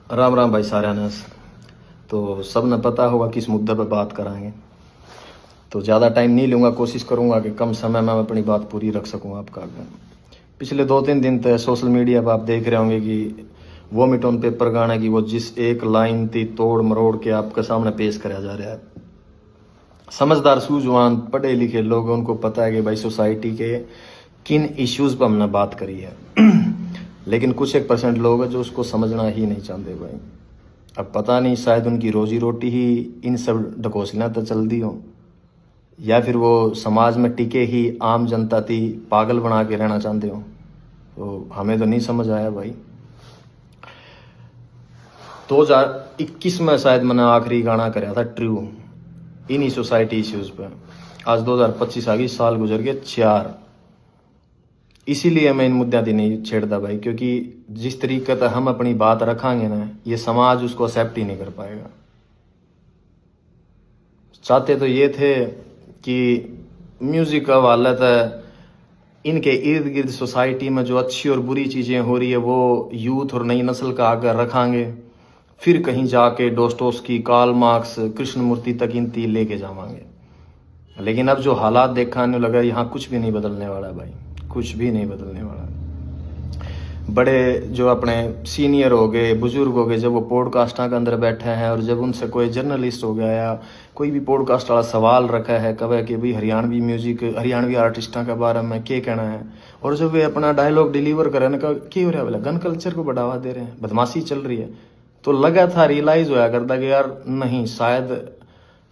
राम राम भाई सारे ने। तो सब ने पता होगा किस मुद्दे पर बात कराएंगे। तो ज़्यादा टाइम नहीं लूँगा, कोशिश करूँगा कि कम समय में मैं अपनी बात पूरी रख सकूँ आपका आगे। पिछले 2-3 दिन तक सोशल मीडिया पर आप देख रहे होंगे कि वोमिट ऑन पेपर गाने की वो जिस एक लाइन थी तोड़ मरोड़ के आपके सामने पेश कराया जा रहा है। समझदार सूझवान पढ़े लिखे लोग, उनको पता है कि भाई सोसाइटी के किन इश्यूज़ पर हमने बात करी है। लेकिन कुछ 1% लोग हैं जो उसको समझना ही नहीं चाहते भाई। अब पता नहीं, शायद उनकी रोजी रोटी ही इन सब ढकोसलियाँ तो चल दी हो, या फिर वो समाज में टिके ही आम जनता थी पागल बना के रहना चाहते हो। तो हमें तो नहीं समझ आया भाई। 2021 में शायद मैंने आखिरी गाना कराया था ट्रू इन्हीं सोसाइटी इश्यूज़ पे। आज 2025 आ गई, साल गुजर गए 4। इसीलिए मैं इन मुद्दों की नहीं छेड़ता भाई, क्योंकि जिस तरीके से हम अपनी बात रखांगे ना, ये समाज उसको एक्सेप्ट ही नहीं कर पाएगा। चाहते तो ये थे कि म्यूजिक का वाला था इनके इर्द गिर्द सोसाइटी में जो अच्छी और बुरी चीज़ें हो रही है वो यूथ और नई नस्ल का आगे रखांगे, फिर कहीं जाके डोस्टोव्स्की, कार्ल मार्क्स, कृष्णमूर्ति तक इनती लेके जावांगे। लेकिन अब जो हालात देखाने लगा, यहाँ कुछ भी नहीं बदलने वाला भाई, कुछ भी नहीं बदलने वाला। बड़े जो अपने सीनियर हो गए, बुजुर्ग हो गए, जब वो पॉडकास्टा के अंदर बैठे हैं और जब उनसे कोई जर्नलिस्ट हो गया या कोई भी पॉडकास्ट वाला सवाल रखा है कवे कि भाई हरियाणवी म्यूजिक, हरियाणवी आर्टिस्टा के बारे में क्या कहना है, और जब वे अपना डायलॉग डिलीवर करें ना, क्या हो रहा है बोला, गन कल्चर को बढ़ावा दे रहे हैं, बदमाशी चल रही है, तो लगा था रियलाइज होया करता कि यार नहीं, शायद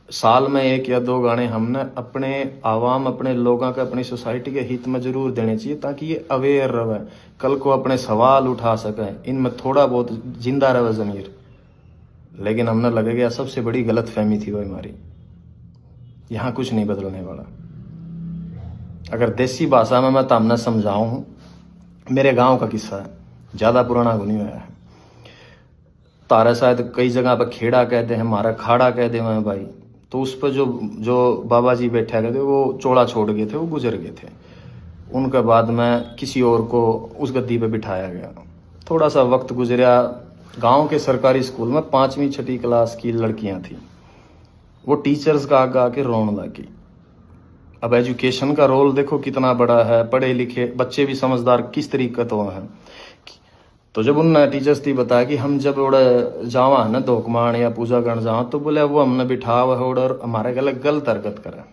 साल में 1 या 2 गाने हमने अपने आवाम, अपने लोगों के, अपनी सोसाइटी के हित में जरूर देने चाहिए, ताकि ये अवेयर रहे, कल को अपने सवाल उठा सके, इनमें थोड़ा बहुत जिंदा रहे ज़मीर। लेकिन हमने लगे गया सबसे बड़ी गलत फहमी थी वो हमारी। यहाँ कुछ नहीं बदलने वाला। अगर देसी भाषा में मैं तो हमने समझाऊँ, मेरे गाँव का किस्सा है, ज़्यादा पुराना नहीं हुआ है। तारा शायद कई जगह पर खेड़ा कहते हैं, हमारा खाड़ा कहते हैं भाई। तो उस पर जो बाबा जी बैठा गए थे वो चोला छोड़ गए थे, वो गुजर गए थे। उनके बाद में किसी और को उस गद्दी पे बिठाया गया। थोड़ा सा वक्त गुजरा, गांव के सरकारी स्कूल में 5वीं 6ठी क्लास की लड़कियां थी, वो टीचर्स का आगे आके रोने लगी। अब एजुकेशन का रोल देखो कितना बड़ा है, पढ़े लिखे बच्चे भी समझदार किस तरीके तो हैं। तो जब उन टीचर्स थी बताया कि हम जब उड़े जावा है ना धोकमान या पूजा करने जावा, तो बोले वो हमने बिठा हुआ और हमारे गले गलत हरकत करें।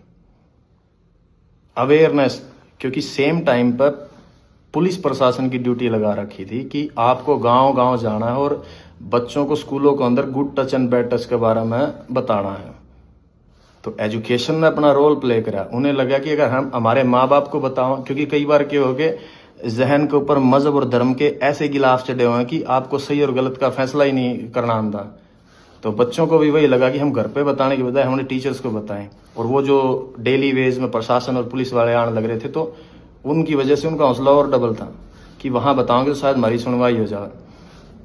अवेयरनेस, क्योंकि सेम टाइम पर पुलिस प्रशासन की ड्यूटी लगा रखी थी कि आपको गांव गांव जाना है और बच्चों को स्कूलों के अंदर good touch and bad touch के बारे में बताना है। तो एजुकेशन ने अपना रोल प्ले करा। उन्हें लगा कि अगर हम हमारे माँ बाप को बताओ, क्योंकि कई बार क्या हो गए, जहन के ऊपर मजहब और धर्म के ऐसे गिलाफ चढ़े हुए हैं कि आपको सही और गलत का फैसला ही नहीं करना आता। तो बच्चों को भी वही लगा कि हम घर पे बताने के बजाय हमने टीचर्स को बताएं। और वो जो डेली वेज में प्रशासन और पुलिस वाले आने लग रहे थे, तो उनकी वजह से उनका हौसला और डबल था कि वहाँ बताओगे तो शायद हमारी सुनवाई हो जाए।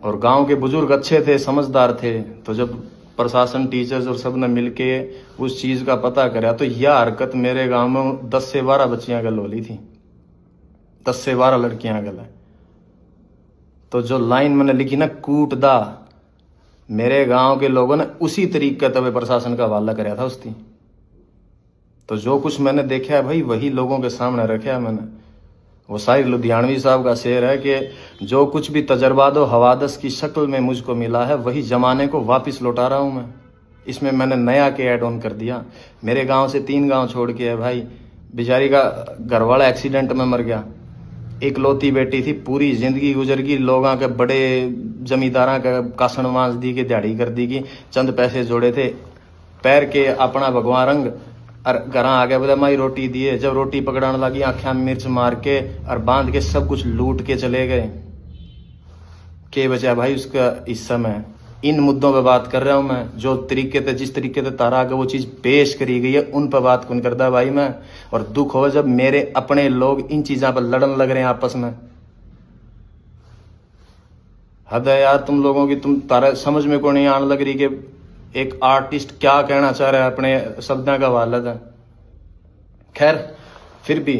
और गाँव के बुजुर्ग अच्छे थे, समझदार थे, तो जब प्रशासन, टीचर्स और सब ने मिलके उस चीज़ का पता करा, तो यह हरकत मेरे गाँव में 10 से 12 बच्चियाँ गल होली थी, 10 से 12 लड़कियां गल है। तो जो लाइन मैंने लिखी ना, कूट दा, मेरे गांव के लोगों ने उसी तरीके तब प्रशासन का हवाला कराया था उसकी। तो जो कुछ मैंने देखा है भाई, वही लोगों के सामने रखा है मैंने। वो शायद लुधियानवी साहब का शेर है कि जो कुछ भी तजर्बा दो हवादस की शक्ल में मुझको मिला है, वही जमाने को वापस लौटा रहा हूं मैं। इसमें मैंने नया के ऐड ऑन कर दिया। मेरे गाँव से 3 गाँव छोड़ के है भाई, बेचारी का घरवाला एक्सीडेंट में मर गया, इकलौती बेटी थी, पूरी जिंदगी गुजर गई, लोगों के बड़े जमींदारा का कासन मांस दी के, दिहाड़ी कर दी की, चंद पैसे जोड़े थे, पैर के अपना भगवान रंग और घर आ गया, बोले माई रोटी दिए। जब रोटी पकड़ाने लगी, आँखें में मिर्च मार के और बांध के सब कुछ लूट के चले गए। के बचा भाई उसका हिस्सा में। इन मुद्दों पे बात कर रहा हूं मैं, जो तरीके से, जिस तरीके से तारा आगे वो चीज पेश करी गई है, उन पर बात कौन करता भाई मैं। और दुख हो जब मेरे अपने लोग इन चीजों पर लड़न लग रहे हैं आपस में। हद है यार तुम लोगों की, तुम तारा समझ में को नहीं आने लग रही कि एक आर्टिस्ट क्या कहना चाह रहा है अपने शब्दों का वालद है। खैर फिर भी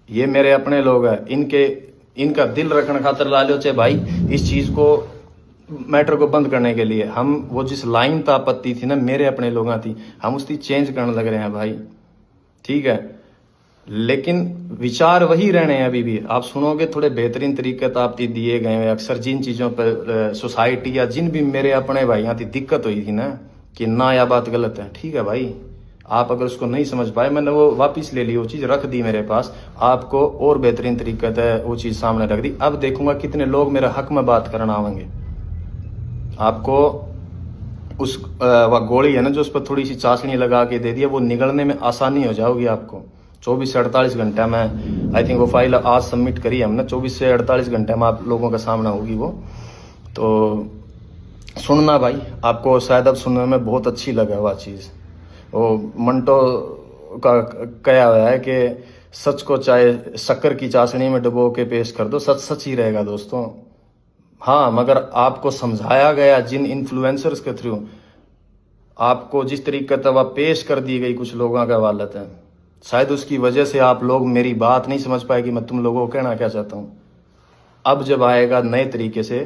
ये मेरे अपने लोग हैं, इनका दिल रखने खातर ला लो चाहे भाई, इस चीज को मैटर को बंद करने के लिए हम वो जिस लाइन तो आपत्ति थी ना मेरे अपने लोगों थी, हम उसकी चेंज करने लग रहे हैं भाई, ठीक है। लेकिन विचार वही रहने हैं अभी भी। आप सुनोगे थोड़े बेहतरीन तरीके तो आप दिए गए हैं। अक्सर जिन चीज़ों पर सोसाइटी या जिन भी मेरे अपने भाइयों की दिक्कत हुई थी ना कि ना यह बात गलत है, ठीक है भाई, आप अगर उसको नहीं समझ पाए, मैंने वो वापस ले ली, वो चीज़ रख दी मेरे पास, आपको और बेहतरीन तरीके से वो चीज़ सामने रख दी। अब देखूंगा कितने लोग मेरे हक में बात करना आवेंगे। आपको उस वह गोली है ना जो उस पर थोड़ी सी चाशनी लगा के दे दिया, वो निगलने में आसानी हो जाओगी आपको। 24 से 48 घंटे में, आई थिंक वो फाइल आज सबमिट करी है हमने, 24 से 48 घंटे में आप लोगों का सामना होगी वो। तो सुनना भाई, आपको शायद अब सुनने में बहुत अच्छी लगे वह चीज़। वो मंटो का कहा हुआ है कि सच को चाहे शक्कर की चाशनी में डुबो के पेश कर दो, सच सच ही रहेगा दोस्तों। हाँ, मगर आपको समझाया गया जिन इन्फ्लुएंसर्स के थ्रू, आपको जिस तरीके से वह पेश कर दी गई कुछ लोगों का वालत है, शायद उसकी वजह से आप लोग मेरी बात नहीं समझ पाए कि मैं तुम लोगों को कहना क्या चाहता हूँ। अब जब आएगा नए तरीके से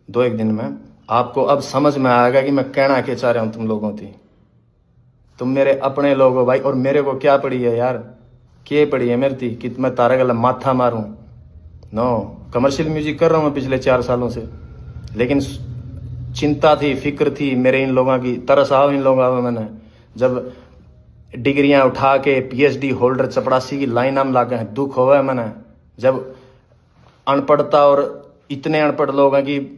2-1 दिन में, आपको अब समझ में आएगा कि मैं कहना क्या चाह रहा हूँ तुम लोगों की। तुम मेरे अपने लोग हो भाई, और मेरे को क्या पड़ी है यार, क्या पड़ी है मेरी थी कि मैं तारा गला माथा मारूं? नो, कमर्शियल म्यूजिक कर रहा हूँ मैं पिछले 4 सालों से, लेकिन चिंता थी, फिक्र थी मेरे इन लोगों की, तरस आओ इन लोगों में। मैंने जब डिग्रियां उठा के PhD होल्डर चपड़ासी की लाइन में लागे हैं, दुख होगा है मैंने। जब अनपढ़ता, और इतने अनपढ़ लोग हैं कि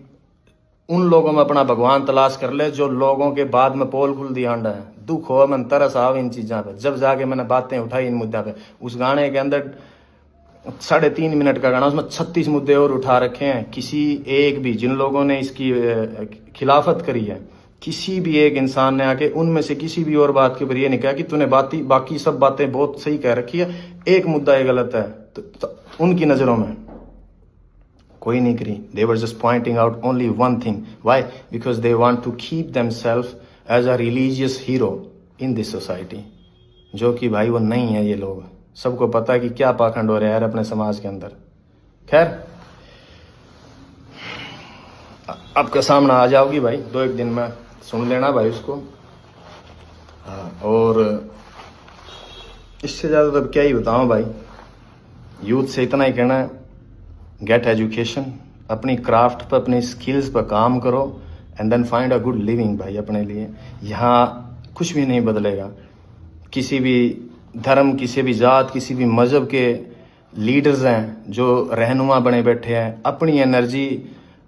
उन लोगों में अपना भगवान तलाश कर ले जो लोगों के बाद में पोल खुल दिया अंडा है। दुख हो, मन तरस आओ इन चीज़ों पे। जब जाके मैंने बातें उठाई इन मुद्दा पे, उस गाने के अंदर 3.5 मिनट का गाना, उसमें 36 मुद्दे और उठा रखे हैं। किसी एक भी, जिन लोगों ने इसकी खिलाफत करी है, किसी भी एक इंसान ने आके उनमें से किसी भी और बात के ऊपर ये नहीं कहा कि तूने बाकी सब बातें बहुत सही कह रखी है, एक मुद्दा ये गलत है, तो उनकी नज़रों में कोई नहीं करी। They were just pointing out only one thing. Why? Because they want to keep themselves as a religious hero in this society. जो कि भाई वो नहीं है ये लोग। सबको पता है कि क्या पाखंड हो रहा है यार अपने समाज के अंदर। खैर, आपका सामना आ जाओगी भाई 2-1 दिन में, सुन लेना भाई उसको। और इससे ज़्यादा तो क्या ही बताऊँ भाई, यूथ से इतना ही कहना है, गेट एजुकेशन, अपनी क्राफ्ट पर, अपनी स्किल्स पर काम करो, and then find a good living भाई अपने लिए। यहाँ कुछ भी नहीं बदलेगा। किसी भी धर्म, किसी भी जात, किसी भी मज़हब के लीडर्स हैं जो रहनुमा बने बैठे हैं, अपनी एनर्जी,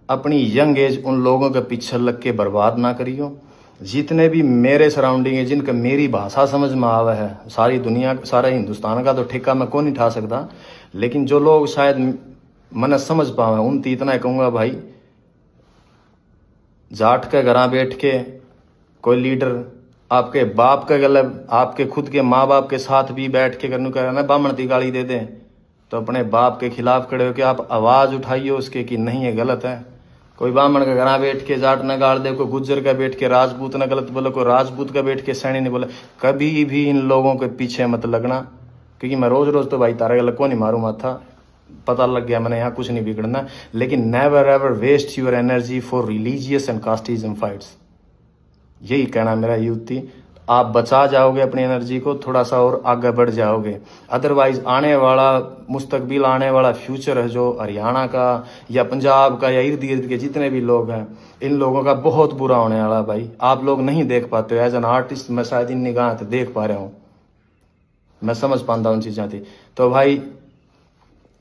अपनी यंग एज उन लोगों के पीछे लग के बर्बाद ना करियो। जितने भी मेरे सराउंडिंग है, जिनका मेरी भाषा समझ में आवा है, सारी दुनिया, सारा हिंदुस्तान का तो ठेका मैं कौन नहीं उठा सकता, लेकिन जो लोग शायद मन समझ पावे, उन इतना कहूँगा भाई, जाट के घर बैठ के कोई लीडर आपके बाप के गले, आपके खुद के माँ बाप के साथ भी बैठ के करने का ना बामण ती गाली दे दें, तो अपने बाप के खिलाफ खड़े हो के आप आवाज़ उठाइए उसके कि नहीं ये गलत है। कोई ब्राह्मण का घर बैठ के जाट न गाड़ दे, कोई गुज्जर का बैठ के राजपूत न गलत बोले, कोई राजपूत का बैठ के सैनी नहीं बोले। कभी भी इन लोगों के पीछे मत लगना, क्योंकि मैं रोज रोज तो भाई तारे गलत को नहीं मारूँ माथा, पता लग गया मैंने यहाँ कुछ नहीं बिगड़ना। लेकिन never ever waste your energy for religious and casteism fights, यही कहना मेरा यूथ थी। आप बचा जाओगे अपनी एनर्जी को, थोड़ा सा और आगे बढ़ जाओगे। अदरवाइज आने वाला मुस्तकबिल, आने वाला फ्यूचर है जो हरियाणा का या पंजाब का या इर्द गिर्द के जितने भी लोग हैं, इन लोगों का बहुत बुरा होने वाला भाई। आप लोग नहीं देख पाते हो, एज एन आर्टिस्ट मैं शायद इन निगाह से देख पा रहा हूँ, मैं समझ पाता हूँ उन चीज़ें थी। तो भाई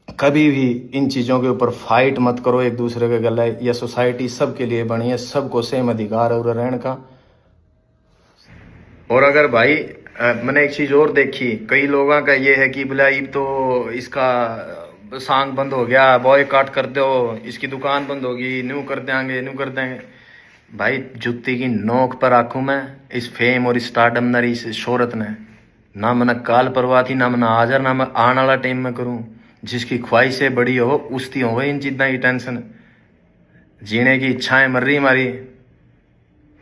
कभी भी इन चीज़ों के ऊपर फाइट मत करो एक दूसरे के गले। या सोसाइटी सबके लिए बनी है, सबको सेम अधिकार है रहने का। और अगर भाई मैंने एक चीज़ और देखी, कई लोगों का ये है कि बोला ये तो इसका सांग बंद हो गया, बॉयकॉट कर दो, इसकी दुकान बंद होगी, न्यू कर देंगे, न्यू कर देंगे। भाई जुत्ती की नोक पर आंखों में इस फेम और इस स्टारडम ने, इस शोहरत ने, ना मैंने काल परवाह थी, ना मैंने हाजर, ना मैं आने वाला टाइम में करूँ। जिसकी ख्वाहिशें बड़ी हो उसकी हो इन चीज़ों की टेंशन, जीने की इच्छाएं मर रही हमारी,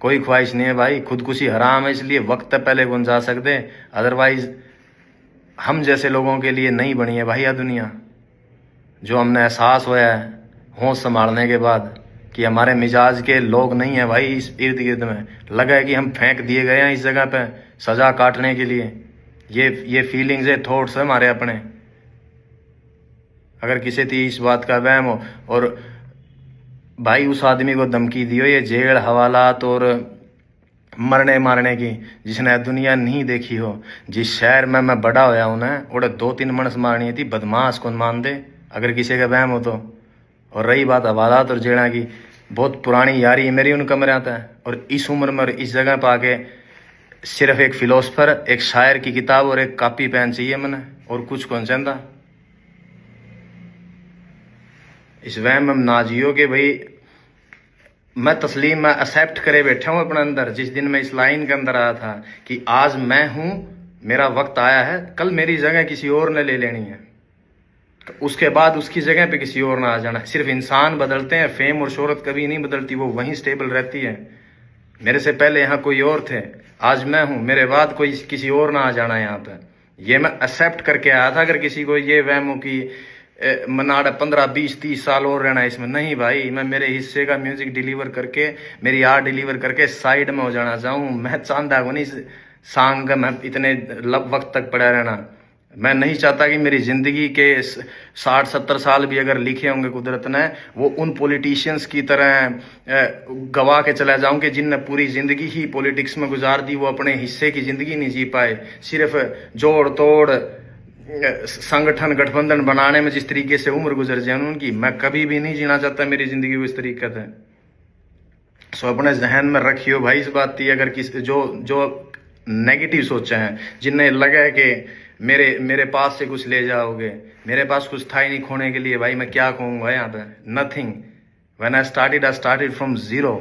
कोई ख्वाहिश नहीं है भाई। खुदकुशी हराम है, इसलिए वक्त पहले कौन जा सकते, अदरवाइज हम जैसे लोगों के लिए नहीं बनी है भाई यह दुनिया। जो हमने एहसास हुआ है होश संभालने के बाद कि हमारे मिजाज के लोग नहीं है भाई इस इर्द गिर्द में। लगा है कि हम फेंक दिए गए हैं इस जगह पे सजा काटने के लिए। ये फीलिंग्स है, थॉट्स है हमारे अपने। अगर किसी थी इस बात का वहम हो, और भाई उस आदमी को धमकी दियो ये जेल हवालात और मरने मारने की, जिसने दुनिया नहीं देखी हो। जिस शहर में मैं बड़ा होया हूं ना, उड़े 2-3 मनस मारनी थी, बदमाश कौन मान दे अगर किसी का वहम हो तो। और रही बात हवालात और जेड़ा की, बहुत पुरानी यारी है मेरी उन कमरे आता है। और इस उम्र में इस जगह पर आके सिर्फ एक फिलोसफर, एक शायर की किताब और एक कॉपी पेन चाहिए मैंने, और कुछ कौन चाहता। इस वहम में ना जियो कि भाई मैं तस्लीम, मैं एक्सेप्ट करे बैठा हूं अपने अंदर। जिस दिन मैं इस लाइन के अंदर आया था कि आज मैं हूं, मेरा वक्त आया है, कल मेरी जगह किसी और ने ले लेनी है, उसके बाद उसकी जगह पे किसी और ना आ जाना। सिर्फ इंसान बदलते हैं, फेम और शोहरत कभी नहीं बदलती, वो वहीं स्टेबल रहती है। मेरे से पहले यहाँ कोई और थे, आज मैं हूं, मेरे बाद कोई किसी और ना आ जाना यहाँ पे। ये मैं एक्सेप्ट करके आया था। अगर किसी को ये वहम हो कि मनाड़ा 15-20-30 साल और रहना इसमें, नहीं भाई, मैं मेरे हिस्से का म्यूजिक डिलीवर करके, मेरी आर्ट डिलीवर करके साइड में हो जाना चाहूँ। मैं चाहता हूँ नहीं सॉन्ग का मैं इतने वक्त तक पड़ा रहना। मैं नहीं चाहता कि मेरी जिंदगी के 60-70 साल भी अगर लिखे होंगे कुदरत ने, वो उन पॉलिटिशियंस की तरह गवा के चला जाऊं कि जिनने पूरी जिंदगी ही पॉलिटिक्स में गुजार दी, वो अपने हिस्से की जिंदगी नहीं जी पाए। सिर्फ जोड़ तोड़ संगठन गठबंधन बनाने में जिस तरीके से उम्र गुजर जाए उनकी, मैं कभी भी नहीं जीना चाहता मेरी जिंदगी को इस तरीके से। सो अपने जहन में रखियो भाई इस बात की। अगर किस जो नेगेटिव सोचे हैं, जिन्हें लगा है कि मेरे पास से कुछ ले जाओगे, मेरे पास कुछ था ही नहीं खोने के लिए, भाई मैं क्या कहूंगा यहाँ पे, nothing. When I started from zero.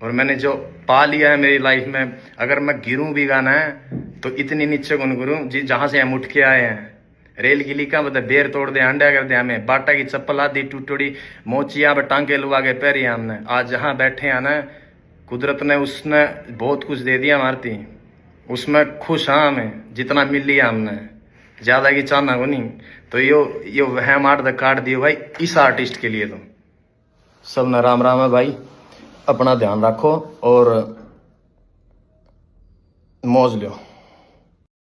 और मैंने जो पा लिया है मेरी लाइफ में, अगर मैं गिरूं भी गाना है तो इतनी नीचे कौन गिरूं जहां से हम उठ के आए हैं। रेल की लीका मतलब बेर तोड़ दे, अंडा कर दे हमें, बाटा की चप्पल आदि टूटोड़ी मोचिया पर टांके लुआ के पैरी हमने। आज जहां बैठे हैं ना, कुदरत ने उसने बहुत कुछ दे दिया मारती, उसमें खुश हाँ हमें जितना मिल लिया हमने, ज्यादा की चाहना को नहीं। तो यो वहम आर्ट द काट दियो भाई इस आर्टिस्ट के लिए। तो सब न राम राम है भाई, अपना ध्यान रखो और मौज लो।